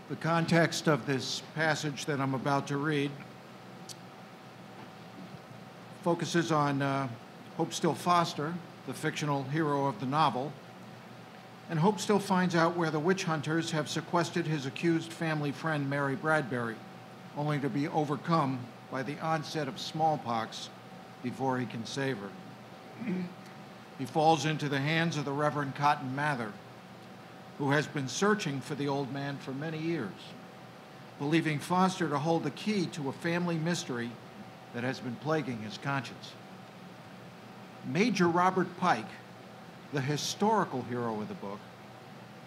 The context of this passage that I'm about to read focuses on Hope Still Foster, the fictional hero of the novel, and Hope still finds out where the witch hunters have sequestered his accused family friend Mary Bradbury, only to be overcome by the onset of smallpox before he can save her. He falls into the hands of the Reverend Cotton Mather, who has been searching for the old man for many years, believing Foster to hold the key to a family mystery that has been plaguing his conscience. Major Robert Pike, the historical hero of the book,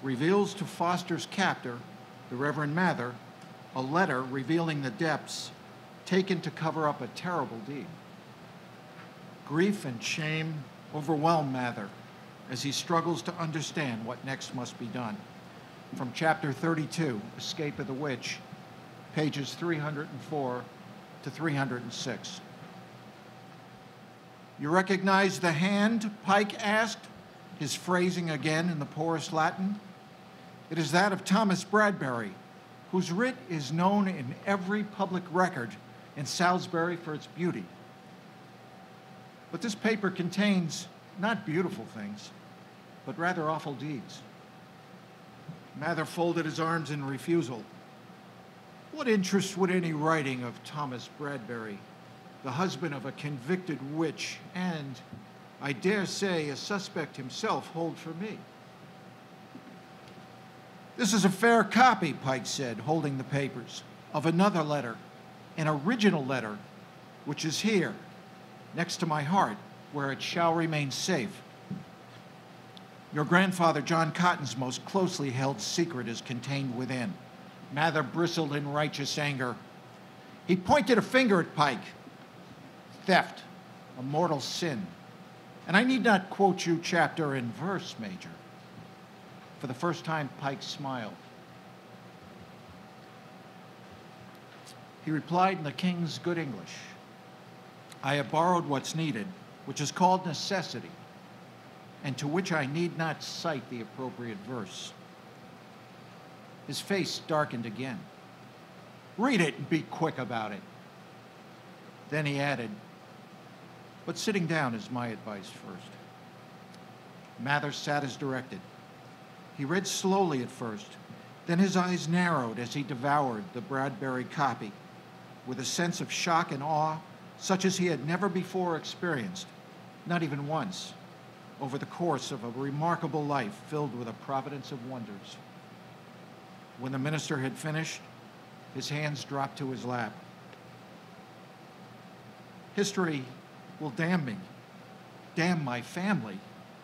reveals to Foster's captor, the Reverend Mather, a letter revealing the depths taken to cover up a terrible deed. Grief and shame overwhelm Mather as he struggles to understand what next must be done. From chapter 32, Escape of the Witch, pages 304 to 306. You recognize the hand? Pike asked, his phrasing again in the poorest Latin. It is that of Thomas Bradbury, whose writ is known in every public record in Salisbury for its beauty. But this paper contains not beautiful things, but rather awful deeds. Mather folded his arms in refusal. What interest would any writing of Thomas Bradbury, the husband of a convicted witch and, I dare say, a suspect himself, hold for me? This is a fair copy, Pike said, holding the papers, of another letter, an original letter, which is here, next to my heart, where it shall remain safe. Your grandfather John Cotton's most closely held secret is contained within. Mather bristled in righteous anger. He pointed a finger at Pike. Theft, a mortal sin. And I need not quote you chapter and verse, Major. For the first time, Pike smiled. He replied in the king's good English, I have borrowed what's needed, which is called necessity, and to which I need not cite the appropriate verse. His face darkened again. Read it and be quick about it. Then he added, but sitting down is my advice first. Mather sat as directed. He read slowly at first, then his eyes narrowed as he devoured the Bradbury copy with a sense of shock and awe such as he had never before experienced, not even once, over the course of a remarkable life filled with a providence of wonders. When the minister had finished, his hands dropped to his lap. History will damn me, damn my family,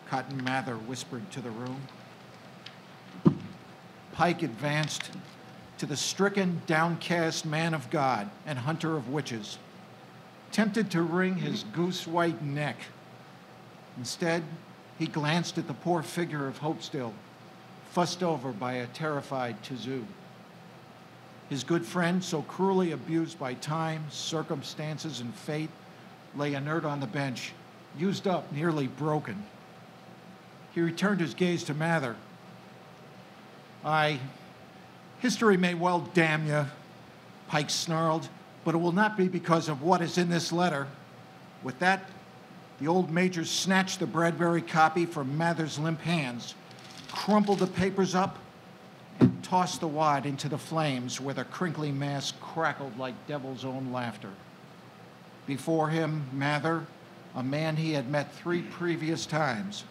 Cotton Mather whispered to the room. Pike advanced to the stricken, downcast man of God and hunter of witches, tempted to wring his goose-white neck. Instead, he glanced at the poor figure of Hope Still, fussed over by a terrified Tizoo. His good friend, so cruelly abused by time, circumstances, and fate, lay inert on the bench, used up, nearly broken. He returned his gaze to Mather. History may well damn you, Pike snarled, but it will not be because of what is in this letter. With that, the old major snatched the Bradbury copy from Mather's limp hands, crumpled the papers up, and tossed the wad into the flames where the crinkly mass crackled like devil's own laughter. Before him, Mather, a man he had met 3 previous times,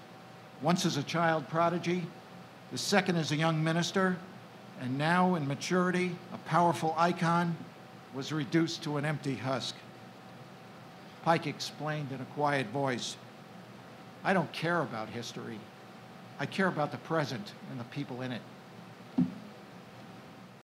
once as a child prodigy, the second as a young minister, and now in maturity, a powerful icon, was reduced to an empty husk. Pike explained in a quiet voice, I don't care about history. I care about the present and the people in it.